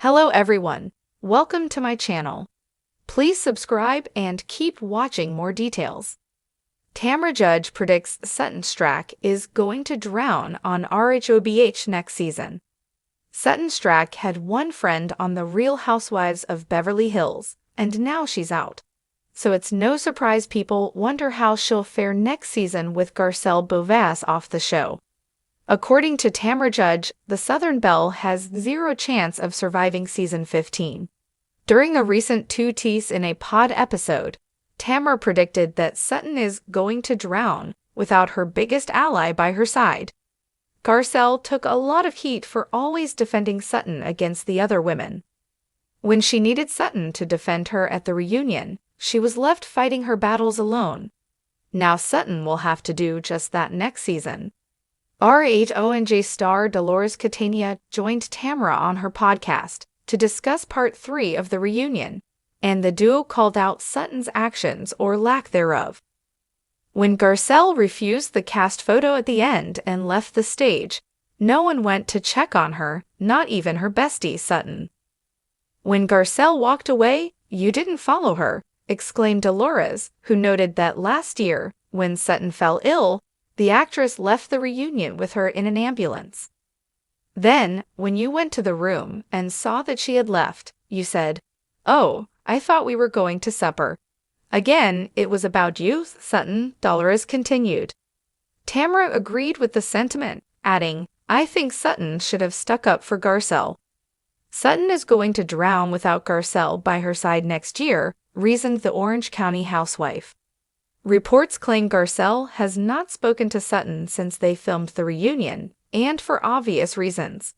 Hello everyone, welcome to my channel. Please subscribe and keep watching more details. Tamra Judge predicts Sutton Stracke is going to drown on RHOBH next season. Sutton Stracke had one friend on the Real Housewives of Beverly Hills, and now she's out. So it's no surprise people wonder how she'll fare next season with Garcelle Beauvais off the show. According to Tamra Judge, the Southern Belle has zero chance of surviving season 15. During a recent Two Teas in a Pod episode, Tamra predicted that Sutton is going to drown without her biggest ally by her side. Garcelle took a lot of heat for always defending Sutton against the other women. When she needed Sutton to defend her at the reunion, she was left fighting her battles alone. Now Sutton will have to do just that next season. RHOBH star Dolores Catania joined Tamra on her podcast to discuss part 3 of the reunion, and the duo called out Sutton's actions or lack thereof. When Garcelle refused the cast photo at the end and left the stage, no one went to check on her, not even her bestie Sutton. "When Garcelle walked away, you didn't follow her," exclaimed Dolores, who noted that last year, when Sutton fell ill, the actress left the reunion with her in an ambulance. "Then, when you went to the room and saw that she had left, you said, 'Oh, I thought we were going to supper.' Again, it was about you, Sutton," Dolores continued. Tamra agreed with the sentiment, adding, "I think Sutton should have stuck up for Garcelle." "Sutton is going to drown without Garcelle by her side next year," reasoned the Orange County housewife. Reports claim Garcelle has not spoken to Sutton since they filmed the reunion, and for obvious reasons.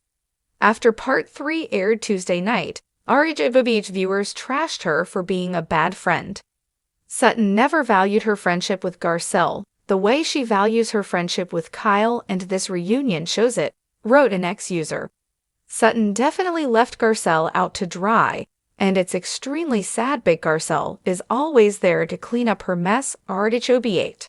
After part 3 aired Tuesday night, RHOBH viewers trashed her for being a bad friend. "Sutton never valued her friendship with Garcelle the way she values her friendship with Kyle, and this reunion shows it," wrote an ex-user. "Sutton definitely left Garcelle out to dry, and it's extremely sad but Garcelle is always there to clean up her mess." RHOBH.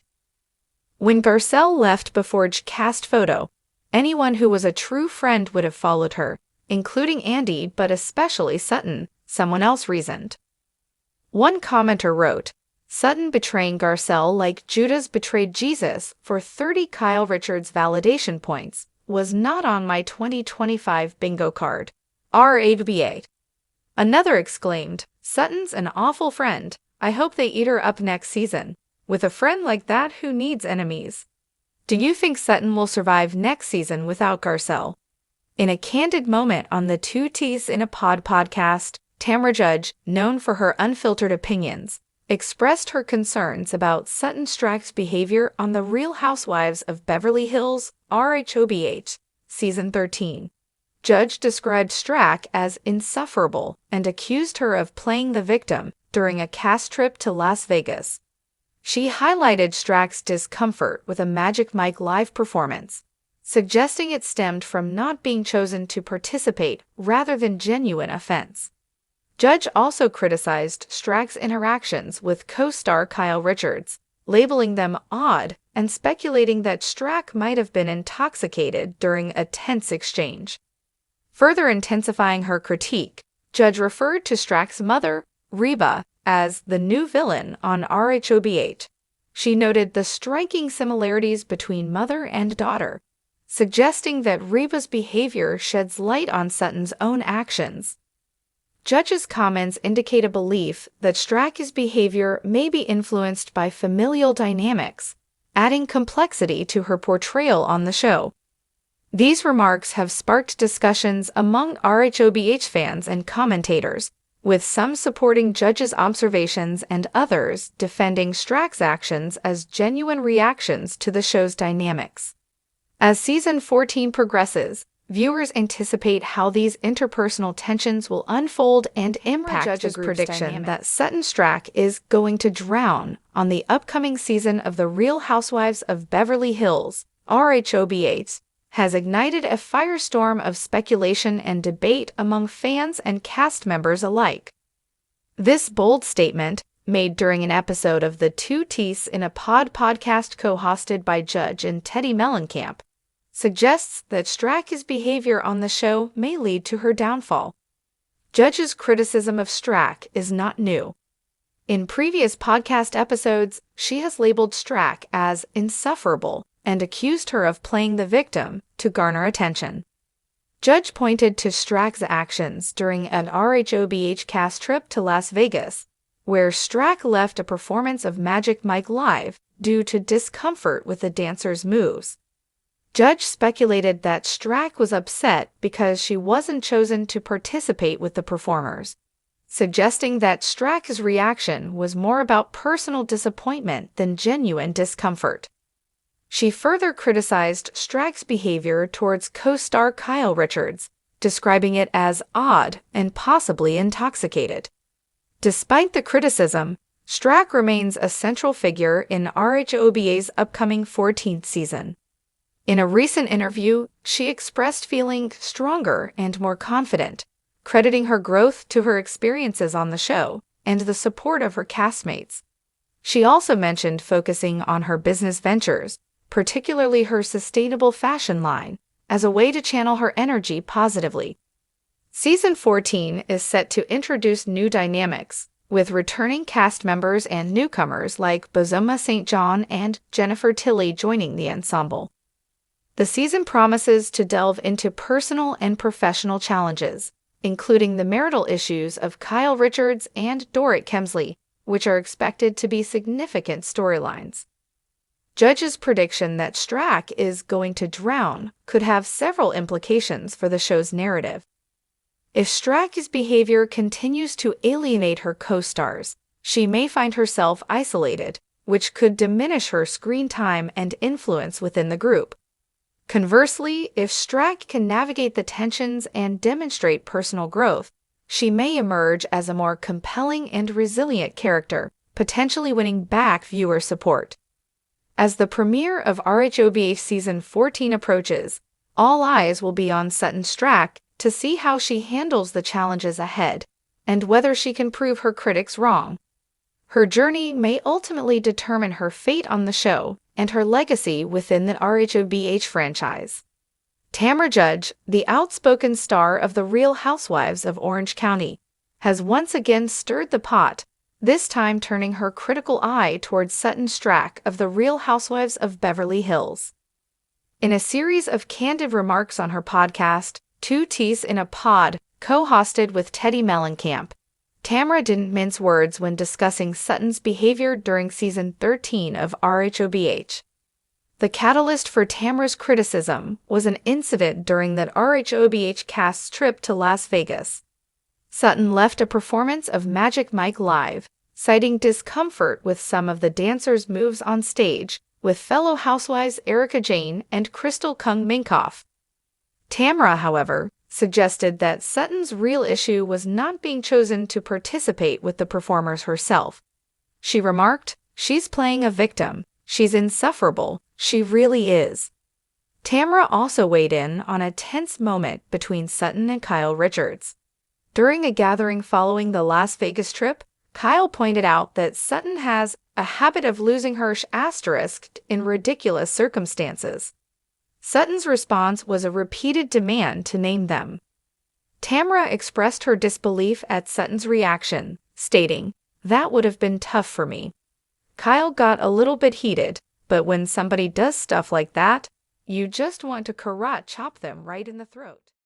When Garcelle left before cast photo, anyone who was a true friend would have followed her, including Andy but especially Sutton, someone else reasoned. One commenter wrote, "Sutton betraying Garcelle like Judas betrayed Jesus for 30 Kyle Richards validation points was not on my 2025 bingo card." RHOBH. Another exclaimed, "Sutton's an awful friend. I hope they eat her up next season. With a friend like that, who needs enemies?" Do you think Sutton will survive next season without Garcelle? In a candid moment on the Two Teas in a Pod podcast, Tamra Judge, known for her unfiltered opinions, expressed her concerns about Sutton Stracke's behavior on The Real Housewives of Beverly Hills, RHOBH, Season 13. Judge described Stracke as insufferable and accused her of playing the victim during a cast trip to Las Vegas. She highlighted Stracke's discomfort with a Magic Mike live performance, suggesting it stemmed from not being chosen to participate rather than genuine offense. Judge also criticized Stracke's interactions with co-star Kyle Richards, labeling them odd and speculating that Stracke might have been intoxicated during a tense exchange. Further intensifying her critique, Judge referred to Stracke's mother, RHOBH, as the new villain on RHOBH. She noted the striking similarities between mother and daughter, suggesting that RHOBH's behavior sheds light on Sutton's own actions. Judge's comments indicate a belief that Stracke's behavior may be influenced by familial dynamics, adding complexity to her portrayal on the show. These remarks have sparked discussions among RHOBH fans and commentators, with some supporting Judge's observations and others defending Stracke's actions as genuine reactions to the show's dynamics. As season 14 progresses, viewers anticipate how these interpersonal tensions will unfold and impact Judge's prediction that Sutton Stracke is going to drown on the upcoming season of The Real Housewives of Beverly Hills, RHOBH, has ignited a firestorm of speculation and debate among fans and cast members alike. This bold statement, made during an episode of the Two Teas in a Pod podcast co-hosted by Judge and Teddy Mellencamp, suggests that Stracke's behavior on the show may lead to her downfall. Judge's criticism of Stracke is not new. In previous podcast episodes, she has labeled Stracke as insufferable and accused her of playing the victim to garner attention. Judge pointed to Stracke's actions during an RHOBH cast trip to Las Vegas, where Stracke left a performance of Magic Mike live due to discomfort with the dancer's moves. Judge speculated that Stracke was upset because she wasn't chosen to participate with the performers, suggesting that Stracke's reaction was more about personal disappointment than genuine discomfort. She further criticized Stracke's behavior towards co-star Kyle Richards, describing it as odd and possibly intoxicated. Despite the criticism, Stracke remains a central figure in RHOBH's upcoming 14th season. In a recent interview, she expressed feeling stronger and more confident, crediting her growth to her experiences on the show and the support of her castmates. She also mentioned focusing on her business ventures, particularly her sustainable fashion line, as a way to channel her energy positively. Season 14 is set to introduce new dynamics, with returning cast members and newcomers like Bozoma St. John and Jennifer Tilly joining the ensemble. The season promises to delve into personal and professional challenges, including the marital issues of Kyle Richards and Dorrit Kemsley, which are expected to be significant storylines. Judge's prediction that Stracke is going to drown could have several implications for the show's narrative. If Stracke's behavior continues to alienate her co-stars, she may find herself isolated, which could diminish her screen time and influence within the group. Conversely, if Stracke can navigate the tensions and demonstrate personal growth, she may emerge as a more compelling and resilient character, potentially winning back viewer support. As the premiere of RHOBH Season 14 approaches, all eyes will be on Sutton Stracke to see how she handles the challenges ahead and whether she can prove her critics wrong. Her journey may ultimately determine her fate on the show and her legacy within the RHOBH franchise. Tamra Judge, the outspoken star of The Real Housewives of Orange County, has once again stirred the pot, this time turning her critical eye towards Sutton Stracke of The Real Housewives of Beverly Hills. In a series of candid remarks on her podcast, Two Teas in a Pod, co-hosted with Teddy Mellencamp, Tamra didn't mince words when discussing Sutton's behavior during Season 13 of RHOBH. The catalyst for Tamra's criticism was an incident during that RHOBH cast's trip to Las Vegas. Sutton left a performance of Magic Mike live, citing discomfort with some of the dancers' moves on stage, with fellow housewives Erica Jane and Crystal Kung Minkoff. Tamra, however, suggested that Sutton's real issue was not being chosen to participate with the performers herself. She remarked, "She's playing a victim. She's insufferable. She really is." Tamra also weighed in on a tense moment between Sutton and Kyle Richards. During a gathering following the Las Vegas trip, Kyle pointed out that Sutton has a habit of losing her asterisk in ridiculous circumstances. Sutton's response was a repeated demand to name them. Tamra expressed her disbelief at Sutton's reaction, stating, "That would have been tough for me." Kyle got a little bit heated, but when somebody does stuff like that, you just want to karate chop them right in the throat.